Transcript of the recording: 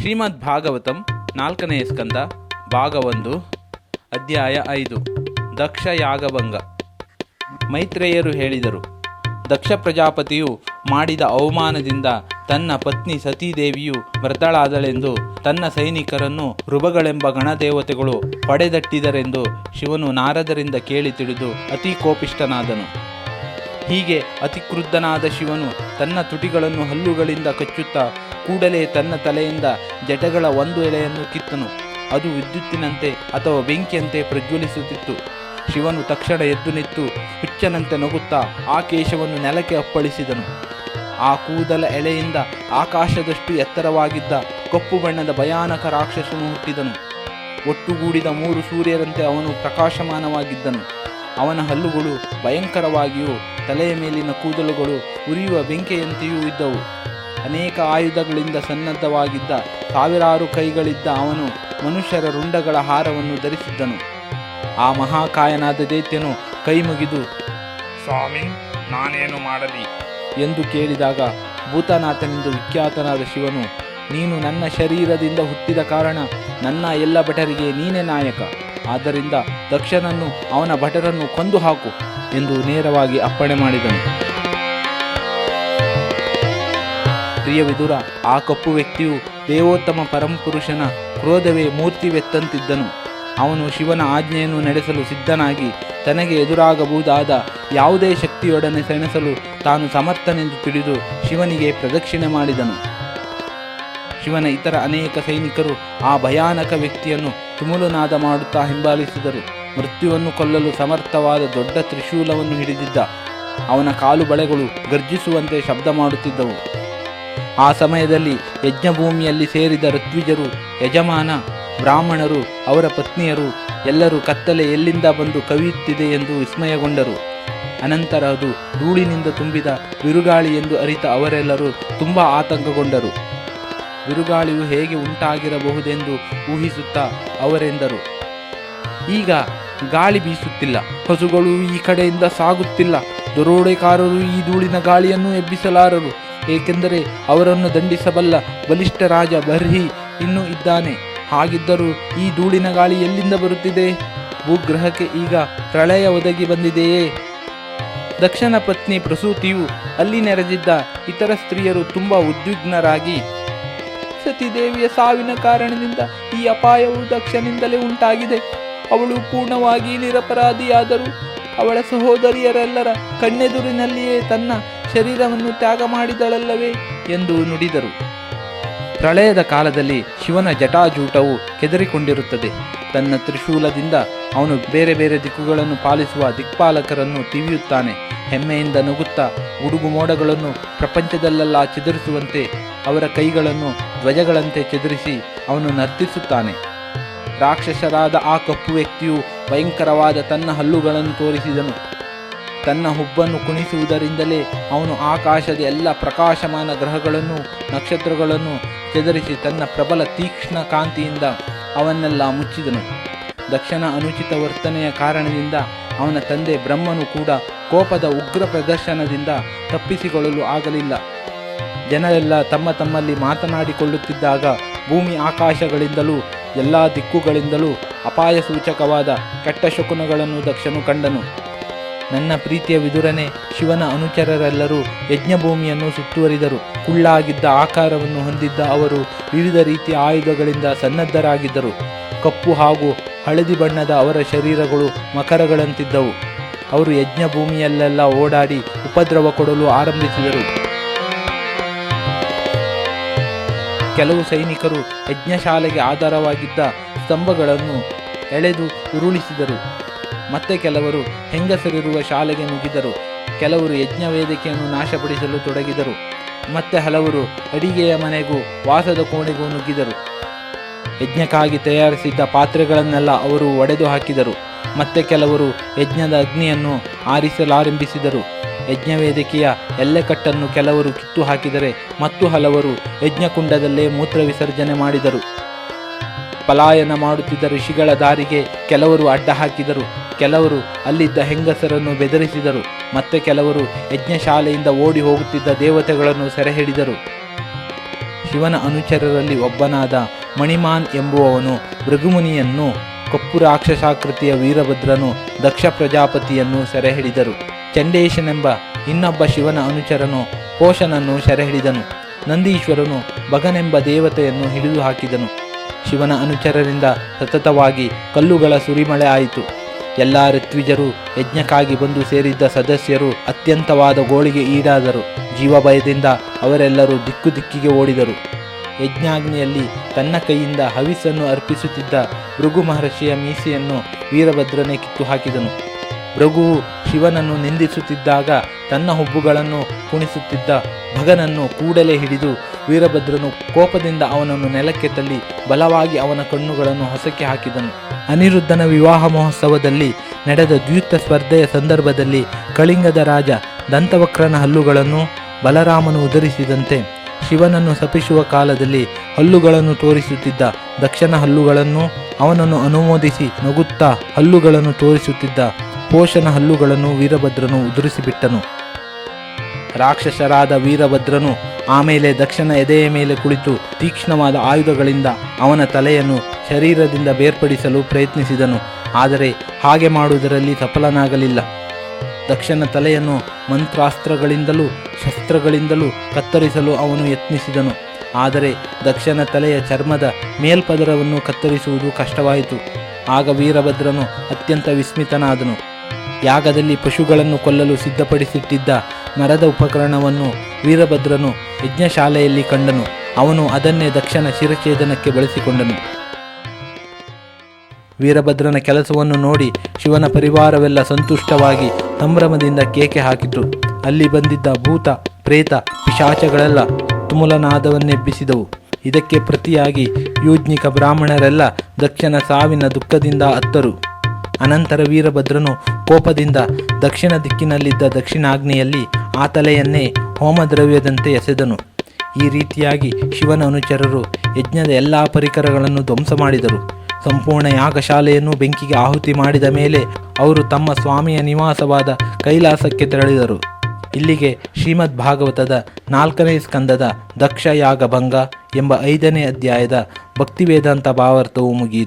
ಶ್ರೀಮದ್ ಭಾಗವತಂ 4ನೇ ಸ್ಕಂದ ಭಾಗ 1 ಅಧ್ಯಾಯ 5 ದಕ್ಷ ಯಾಗಭಂಗ. ಮೈತ್ರೇಯರು ಹೇಳಿದರು, ದಕ್ಷ ಪ್ರಜಾಪತಿಯು ಮಾಡಿದ ಅವಮಾನದಿಂದ ತನ್ನ ಪತ್ನಿ ಸತೀದೇವಿಯು ಮೃತಳಾದಳೆಂದು ತನ್ನ ಸೈನಿಕರನ್ನು ಋಭಗಳೆಂಬ ಗಣದೇವತೆಗಳು ಪಡೆದಟ್ಟಿದರೆಂದು ಶಿವನು ನಾರದರಿಂದ ಕೇಳಿ ತಿಳಿದು ಅತಿ ಕೋಪಿಷ್ಠನಾದನು. ಹೀಗೆ ಅತಿ ಕ್ರುದ್ಧನಾದ ಶಿವನು ತನ್ನ ತುಟಿಗಳನ್ನು ಹಲ್ಲುಗಳಿಂದ ಕಚ್ಚುತ್ತಾ ಕೂಡಲೇ ತನ್ನ ತಲೆಯಿಂದ ಜಟಗಳ ಒಂದು ಎಳೆಯನ್ನು ಕಿತ್ತನು. ಅದು ವಿದ್ಯುತ್ತಿನಂತೆ ಅಥವಾ ಬೆಂಕಿಯಂತೆ ಪ್ರಜ್ವಲಿಸುತ್ತಿತ್ತು. ಶಿವನು ತಕ್ಷಣ ಎದ್ದು ನಿಂತು ಹುಚ್ಚನಂತೆ ನಗುತ್ತಾ ಆ ಕೇಶವನ್ನು ನೆಲಕ್ಕೆ ಅಪ್ಪಳಿಸಿದನು. ಆ ಕೂದಲ ಎಳೆಯಿಂದ ಆಕಾಶದಷ್ಟು ಎತ್ತರವಾಗಿದ್ದ ಕಪ್ಪು ಬಣ್ಣದ ಭಯಾನಕ ರಾಕ್ಷಸನು ಹುಟ್ಟಿದನು. ಒಟ್ಟುಗೂಡಿದ 3 ಸೂರ್ಯರಂತೆ ಅವನು ಪ್ರಕಾಶಮಾನವಾಗಿದ್ದನು. ಅವನ ಹಲ್ಲುಗಳು ಭಯಂಕರವಾಗಿಯೂ ತಲೆಯ ಮೇಲಿನ ಕೂದಲುಗಳು ಉರಿಯುವ ಬೆಂಕಿಯಂತೆಯೂ ಇದ್ದವು. ಅನೇಕ ಆಯುಧಗಳಿಂದ ಸನ್ನದ್ಧವಾಗಿದ್ದ 1000 ಕೈಗಳಿದ್ದ ಅವನು ಮನುಷ್ಯರ ರುಂಡಗಳ ಹಾರವನ್ನು ಧರಿಸಿದ್ದನು. ಆ ಮಹಾಕಾಯನಾದ ದೈತ್ಯನು ಕೈ ಮುಗಿದು, ಸ್ವಾಮಿ, ನಾನೇನು ಮಾಡಲಿ ಎಂದು ಕೇಳಿದಾಗ ಭೂತನಾಥನೆಂದು ವಿಖ್ಯಾತನಾದ ಶಿವನು, ನೀನು ನನ್ನ ಶರೀರದಿಂದ ಹುಟ್ಟಿದ ಕಾರಣ ನನ್ನ ಎಲ್ಲ ಭಟರಿಗೆ ನೀನೇ ನಾಯಕ. ಆದ್ದರಿಂದ ದಕ್ಷನನ್ನು ಅವನ ಭಟರನ್ನು ಕೊಂದು ಹಾಕು ಎಂದು ನೇರವಾಗಿ ಅಪ್ಪಣೆ ಮಾಡಿದನು. ಪ್ರಿಯ ವಿದುರ, ಆ ಕಪ್ಪು ವ್ಯಕ್ತಿಯು ದೇವೋತ್ತಮ ಪರಮಪುರುಷನ ಕ್ರೋಧವೇ ಮೂರ್ತಿವೆತ್ತಂತಿದ್ದನು. ಅವನು ಶಿವನ ಆಜ್ಞೆಯನ್ನು ನಡೆಸಲು ಸಿದ್ಧನಾಗಿ ತನಗೆ ಎದುರಾಗಬಹುದಾದ ಯಾವುದೇ ಶಕ್ತಿಯೊಡನೆ ಸೆಣಸಲು ತಾನು ಸಮರ್ಥನೆಂದು ತಿಳಿದು ಶಿವನಿಗೆ ಪ್ರದಕ್ಷಿಣೆ ಮಾಡಿದನು. ಶಿವನ ಇತರ ಅನೇಕ ಸೈನಿಕರು ಆ ಭಯಾನಕ ವ್ಯಕ್ತಿಯನ್ನು ತುಮುಲುನಾದ ಮಾಡುತ್ತಾ ಹಿಂಬಾಲಿಸಿದರು. ಮೃತ್ಯುವನ್ನು ಕೊಲ್ಲಲು ಸಮರ್ಥವಾದ ದೊಡ್ಡ ತ್ರಿಶೂಲವನ್ನು ಹಿಡಿದಿದ್ದ. ಅವನ ಕಾಲು ಬಳೆಗಳು ಗರ್ಜಿಸುವಂತೆ ಶಬ್ದ ಮಾಡುತ್ತಿದ್ದವು. ಆ ಸಮಯದಲ್ಲಿ ಯಜ್ಞಭೂಮಿಯಲ್ಲಿ ಸೇರಿದ ಋತ್ವಿಜರು, ಯಜಮಾನ, ಬ್ರಾಹ್ಮಣರು, ಅವರ ಪತ್ನಿಯರು ಎಲ್ಲರೂ ಕತ್ತಲೆ ಎಲ್ಲಿಂದ ಬಂದು ಕವಿಯುತ್ತಿದೆ ಎಂದು ವಿಸ್ಮಯಗೊಂಡರು. ಅನಂತರ ಅದು ಧೂಳಿನಿಂದ ತುಂಬಿದ ಬಿರುಗಾಳಿ ಎಂದು ಅರಿತ ಅವರೆಲ್ಲರೂ ತುಂಬ ಆತಂಕಗೊಂಡರು. ಬಿರುಗಾಳಿಯು ಹೇಗೆ ಉಂಟಾಗಿರಬಹುದೆಂದು ಊಹಿಸುತ್ತಾ ಅವರೆಂದರು, ಈಗ ಗಾಳಿ ಬೀಸುತ್ತಿಲ್ಲ, ಹಸುಗಳು ಈ ಕಡೆಯಿಂದ ಸಾಗುತ್ತಿಲ್ಲ, ದರೋಡೆಕಾರರು ಈ ಧೂಳಿನ ಗಾಳಿಯನ್ನು ಎಬ್ಬಿಸಲಾರರು, ಏಕೆಂದರೆ ಅವರನ್ನು ದಂಡಿಸಬಲ್ಲ ಬಲಿಷ್ಠ ರಾಜ ಬರ್ಹಿ ಇನ್ನೂ ಇದ್ದಾನೆ. ಹಾಗಿದ್ದರೂ ಈ ಧೂಳಿನ ಗಾಳಿ ಎಲ್ಲಿಂದ ಬರುತ್ತಿದೆ? ಭೂಗ್ರಹಕ್ಕೆ ಈಗ ಪ್ರಳಯ ಒದಗಿ ಬಂದಿದೆಯೇ? ದಕ್ಷನ ಪತ್ನಿ ಪ್ರಸೂತಿಯು ಅಲ್ಲಿ ನೆರೆದಿದ್ದ ಇತರ ಸ್ತ್ರೀಯರು ತುಂಬ ಉದ್ವಿಗ್ನರಾಗಿ, ಸತೀದೇವಿಯ ಸಾವಿನ ಕಾರಣದಿಂದ ಈ ಅಪಾಯವು ದಕ್ಷನಿಂದಲೇ ಉಂಟಾಗಿದೆ. ಅವಳು ಪೂರ್ಣವಾಗಿ ನಿರಪರಾಧಿಯಾದರೂ ಅವಳ ಸಹೋದರಿಯರೆಲ್ಲರ ಕಣ್ಣೆದುರಿನಲ್ಲಿಯೇ ತನ್ನ ಶರೀರವನ್ನು ತ್ಯಾಗ ಮಾಡಿದಳಲ್ಲವೇ ಎಂದು ನುಡಿದರು. ಪ್ರಳಯದ ಕಾಲದಲ್ಲಿ ಶಿವನ ಜಟಾಜೂಟವು ಕೆದರಿಕೊಂಡಿರುತ್ತದೆ. ತನ್ನ ತ್ರಿಶೂಲದಿಂದ ಅವನು ಬೇರೆ ಬೇರೆ ದಿಕ್ಕುಗಳನ್ನು ಪಾಲಿಸುವ ದಿಕ್ಪಾಲಕರನ್ನು ತಿವಿಯುತ್ತಾನೆ. ಹೆಮ್ಮೆಯಿಂದ ನಗುತ್ತಾ ಗುಡುಗು ಮೋಡಗಳನ್ನು ಪ್ರಪಂಚದಲ್ಲೆಲ್ಲ ಚದುರಿಸುವಂತೆ ಅವರ ಕೈಗಳನ್ನು ಧ್ವಜಗಳಂತೆ ಚದುರಿಸಿ ಅವನು ನರ್ತಿಸುತ್ತಾನೆ. ರಾಕ್ಷಸರಾದ ಆ ಕಪ್ಪು ವ್ಯಕ್ತಿಯು ಭಯಂಕರವಾದ ತನ್ನ ಹಲ್ಲುಗಳನ್ನು ತೋರಿಸಿದನು. ತನ್ನ ಹುಬ್ಬನ್ನು ಕುಣಿಸುವುದರಿಂದಲೇ ಅವನು ಆಕಾಶದ ಎಲ್ಲ ಪ್ರಕಾಶಮಾನ ಗ್ರಹಗಳನ್ನು, ನಕ್ಷತ್ರಗಳನ್ನು ಚದುರಿಸಿ ತನ್ನ ಪ್ರಬಲ ತೀಕ್ಷ್ಣ ಕಾಂತಿಯಿಂದ ಅವನ್ನೆಲ್ಲ ಮುಚ್ಚಿದನು. ದಕ್ಷನ ಅನುಚಿತ ವರ್ತನೆಯ ಕಾರಣದಿಂದ ಅವನ ತಂದೆ ಬ್ರಹ್ಮನು ಕೂಡ ಕೋಪದ ಉಗ್ರ ಪ್ರದರ್ಶನದಿಂದ ತಪ್ಪಿಸಿಕೊಳ್ಳಲು ಆಗಲಿಲ್ಲ. ಜನರೆಲ್ಲ ತಮ್ಮ ತಮ್ಮಲ್ಲಿ ಮಾತನಾಡಿಕೊಳ್ಳುತ್ತಿದ್ದಾಗ ಭೂಮಿ ಆಕಾಶಗಳಿಂದಲೂ ಎಲ್ಲ ದಿಕ್ಕುಗಳಿಂದಲೂ ಅಪಾಯ ಸೂಚಕವಾದ ಕೆಟ್ಟ ಶಕುನಗಳನ್ನು ದಕ್ಷನು ಕಂಡನು. ನನ್ನ ಪ್ರೀತಿಯ ವಿದುರನೇ, ಶಿವನ ಅನುಚರರೆಲ್ಲರೂ ಯಜ್ಞಭೂಮಿಯನ್ನು ಸುತ್ತುವರಿದರು. ಕುಳ್ಳಾಗಿದ್ದ ಆಕಾರವನ್ನು ಹೊಂದಿದ್ದ ಅವರು ವಿವಿಧ ರೀತಿಯ ಆಯುಧಗಳಿಂದ ಸನ್ನದ್ಧರಾಗಿದ್ದರು. ಕಪ್ಪು ಹಾಗೂ ಹಳದಿ ಬಣ್ಣದ ಅವರ ಶರೀರಗಳು ಮಕರಗಳಂತಿದ್ದವು. ಅವರು ಯಜ್ಞಭೂಮಿಯಲ್ಲೆಲ್ಲ ಓಡಾಡಿ ಉಪದ್ರವ ಕೊಡಲು ಆರಂಭಿಸಿದರು. ಕೆಲವು ಸೈನಿಕರು ಯಜ್ಞಶಾಲೆಗೆ ಆಧಾರವಾಗಿದ್ದ ಸ್ತಂಭಗಳನ್ನು ಎಳೆದು ಉರುಳಿಸಿದರು. ಮತ್ತೆ ಕೆಲವರು ಹೆಂಗಸರಿರುವ ಶಾಲೆಗೆ ನುಗ್ಗಿದರು. ಕೆಲವರು ಯಜ್ಞ ವೇದಿಕೆಯನ್ನು ನಾಶಪಡಿಸಲು ತೊಡಗಿದರು. ಮತ್ತೆ ಹಲವರು ಅಡಿಗೆಯ ಮನೆಗೂ ವಾಸದ ಕೋಣೆಗೂ ನುಗ್ಗಿದರು. ಯಜ್ಞಕ್ಕಾಗಿ ತಯಾರಿಸಿದ್ದ ಪಾತ್ರೆಗಳನ್ನೆಲ್ಲ ಅವರು ಒಡೆದು ಹಾಕಿದರು. ಮತ್ತೆ ಕೆಲವರು ಯಜ್ಞದ ಅಗ್ನಿಯನ್ನು ಆರಿಸಲಾರಂಭಿಸಿದರು. ಯಜ್ಞವೇದಿಕೆಯ ಎಲ್ಲೆಕಟ್ಟನ್ನು ಕೆಲವರು ಕಿತ್ತು ಹಾಕಿದರೆ ಮತ್ತು ಹಲವರು ಯಜ್ಞಕುಂಡದಲ್ಲೇ ಮೂತ್ರ ವಿಸರ್ಜನೆ ಮಾಡಿದರು. ಪಲಾಯನ ಮಾಡುತ್ತಿದ್ದ ಋಷಿಗಳ ದಾರಿಗೆ ಕೆಲವರು ಅಡ್ಡ ಹಾಕಿದರು. ಕೆಲವರು ಅಲ್ಲಿದ್ದ ಹೆಂಗಸರನ್ನು ಬೆದರಿಸಿದರು. ಮತ್ತೆ ಕೆಲವರು ಯಜ್ಞಶಾಲೆಯಿಂದ ಓಡಿ ಹೋಗುತ್ತಿದ್ದ ದೇವತೆಗಳನ್ನು ಸೆರೆ ಹಿಡಿದರು. ಶಿವನ ಅನುಚರರಲ್ಲಿ ಒಬ್ಬನಾದ ಮಣಿಮಾನ್ ಎಂಬುವವನು ಭೃಗುಮುನಿಯನ್ನು, ಕಪ್ಪು ರಾಕ್ಷಸಾಕೃತಿಯ ವೀರಭದ್ರನು ದಕ್ಷ ಪ್ರಜಾಪತಿಯನ್ನು ಸೆರೆಹಿಡಿದರು. ಚಂಡೇಶನೆಂಬ ಇನ್ನೊಬ್ಬ ಶಿವನ ಅನುಚರನು ಪೋಷನನ್ನು ಸೆರೆಹಿಡಿದನು. ನಂದೀಶ್ವರನು ಭಗನೆಂಬ ದೇವತೆಯನ್ನು ಹಿಡಿದು ಹಾಕಿದನು. ಶಿವನ ಅನುಚರರಿಂದ ಸತತವಾಗಿ ಕಲ್ಲುಗಳ ಸುರಿಮಳೆ ಆಯಿತು. ಎಲ್ಲ ಋತ್ವಿಜರು, ಯಜ್ಞಕ್ಕಾಗಿ ಬಂದು ಸೇರಿದ್ದ ಸದಸ್ಯರು ಅತ್ಯಂತವಾದ ಗೋಳಿಗೆ ಈಡಾದರು. ಜೀವಭಯದಿಂದ ಅವರೆಲ್ಲರೂ ದಿಕ್ಕು ದಿಕ್ಕಿಗೆ ಓಡಿದರು. ಯಜ್ಞಾಗ್ನಿಯಲ್ಲಿ ತನ್ನ ಕೈಯಿಂದ ಹವಿಸ್ಸನ್ನು ಅರ್ಪಿಸುತ್ತಿದ್ದ ಭೃಗು ಮಹರ್ಷಿಯ ಮೀಸೆಯನ್ನು ವೀರಭದ್ರನೇ ಕಿತ್ತು ಹಾಕಿದನು. ಭೃಗುವು ಶಿವನನ್ನು ನಿಂದಿಸುತ್ತಿದ್ದಾಗ ತನ್ನ ಹುಬ್ಬುಗಳನ್ನು ಕುಣಿಸುತ್ತಿದ್ದ ಭಗನನ್ನು ಕೂಡಲೇ ಹಿಡಿದು ವೀರಭದ್ರನು ಕೋಪದಿಂದ ಅವನನ್ನು ನೆಲಕ್ಕೆ ತಳ್ಳಿ ಬಲವಾಗಿ ಅವನ ಕಣ್ಣುಗಳನ್ನು ಹೊಸಕ್ಕೆ ಹಾಕಿದನು. ಅನಿರುದ್ಧನ ವಿವಾಹ ಮಹೋತ್ಸವದಲ್ಲಿ ನಡೆದ ದ್ಯೂತ ಸ್ಪರ್ಧೆಯ ಸಂದರ್ಭದಲ್ಲಿ ಕಳಿಂಗದ ರಾಜ ದಂತವಕ್ರನ ಹಲ್ಲುಗಳನ್ನು ಬಲರಾಮನು ಉದರಿಸಿದಂತೆ ಶಿವನನ್ನು ಶಪಿಸುವ ಕಾಲದಲ್ಲಿ ಹಲ್ಲುಗಳನ್ನು ತೋರಿಸುತ್ತಿದ್ದ ದಕ್ಷನ ಹಲ್ಲುಗಳನ್ನು ಅವನನ್ನು ಅನುಮೋದಿಸಿ ನಗುತ್ತಾ ಹಲ್ಲುಗಳನ್ನು ತೋರಿಸುತ್ತಿದ್ದ ಪೋಷನ ಹಲ್ಲುಗಳನ್ನು ವೀರಭದ್ರನು ಉದುರಿಸಿಬಿಟ್ಟನು. ರಾಕ್ಷಸರಾದ ವೀರಭದ್ರನು ಆಮೇಲೆ ದಕ್ಷನ ಎದೆಯ ಮೇಲೆ ಕುಳಿತು ತೀಕ್ಷ್ಣವಾದ ಆಯುಧಗಳಿಂದ ಅವನ ತಲೆಯನ್ನು ಶರೀರದಿಂದ ಬೇರ್ಪಡಿಸಲು ಪ್ರಯತ್ನಿಸಿದನು. ಆದರೆ ಹಾಗೆ ಮಾಡುವುದರಲ್ಲಿ ಸಫಲನಾಗಲಿಲ್ಲ. ದಕ್ಷನ ತಲೆಯನ್ನು ಮಂತ್ರಾಸ್ತ್ರಗಳಿಂದಲೂ ಶಸ್ತ್ರಗಳಿಂದಲೂ ಕತ್ತರಿಸಲು ಅವನು ಯತ್ನಿಸಿದನು. ಆದರೆ ದಕ್ಷನ ತಲೆಯ ಚರ್ಮದ ಮೇಲ್ಪದರವನ್ನು ಕತ್ತರಿಸುವುದು ಕಷ್ಟವಾಯಿತು. ಆಗ ವೀರಭದ್ರನು ಅತ್ಯಂತ ವಿಸ್ಮಿತನಾದನು. ಯಾಗದಲ್ಲಿ ಪಶುಗಳನ್ನು ಕೊಲ್ಲಲು ಸಿದ್ಧಪಡಿಸಿಟ್ಟಿದ್ದ ಮರದ ಉಪಕರಣವನ್ನು ವೀರಭದ್ರನು ಯಜ್ಞಶಾಲೆಯಲ್ಲಿ ಕಂಡನು. ಅವನು ಅದನ್ನೇ ದಕ್ಷನ ಶಿರಛೇದನಕ್ಕೆ ಬಳಸಿಕೊಂಡನು. ವೀರಭದ್ರನ ಕೆಲಸವನ್ನು ನೋಡಿ ಶಿವನ ಪರಿವಾರವೆಲ್ಲ ಸಂತುಷ್ಟವಾಗಿ ಸಂಭ್ರಮದಿಂದ ಕೇಕೆ ಹಾಕಿತು. ಅಲ್ಲಿ ಬಂದಿದ್ದ ಭೂತ, ಪ್ರೇತ, ಪಿಶಾಚಗಳೆಲ್ಲ ತುಮುಲನಾದವನ್ನೆಬ್ಬಿಸಿದವು. ಇದಕ್ಕೆ ಪ್ರತಿಯಾಗಿ ಯೂಜ್ಞಿಕ ಬ್ರಾಹ್ಮಣರೆಲ್ಲ ದಕ್ಷನ ಸಾವಿನ ದುಃಖದಿಂದ ಅತ್ತರು. ಅನಂತರ ವೀರಭದ್ರನು ಕೋಪದಿಂದ ದಕ್ಷಿಣ ದಿಕ್ಕಿನಲ್ಲಿದ್ದ ದಕ್ಷಿಣಾಗ್ನಿಯಲ್ಲಿ ಆ ತಲೆಯನ್ನೇ ಹೋಮದ್ರವ್ಯದಂತೆ ಎಸೆದನು. ಈ ರೀತಿಯಾಗಿ ಶಿವನ ಅನುಚರರು ಯಜ್ಞದ ಎಲ್ಲ ಪರಿಕರಗಳನ್ನು ಧ್ವಂಸ ಮಾಡಿದರು. ಸಂಪೂರ್ಣ ಯಾಗಶಾಲೆಯನ್ನು ಬೆಂಕಿಗೆ ಆಹುತಿ ಮಾಡಿದ ಮೇಲೆ ಅವರು ತಮ್ಮ ಸ್ವಾಮಿಯ ನಿವಾಸವಾದ ಕೈಲಾಸಕ್ಕೆ ತೆರಳಿದರು. ಇಲ್ಲಿಗೆ ಶ್ರೀಮದ್ ಭಾಗವತದ 4ನೇ ಸ್ಕಂದದ ದಕ್ಷ ಯಾಗಭಂಗ ಎಂಬ 5ನೇ ಅಧ್ಯಾಯದ ಭಕ್ತಿವೇದಾಂತ ಭಾವಾರ್ಥವು ಮುಗಿಯಿತು.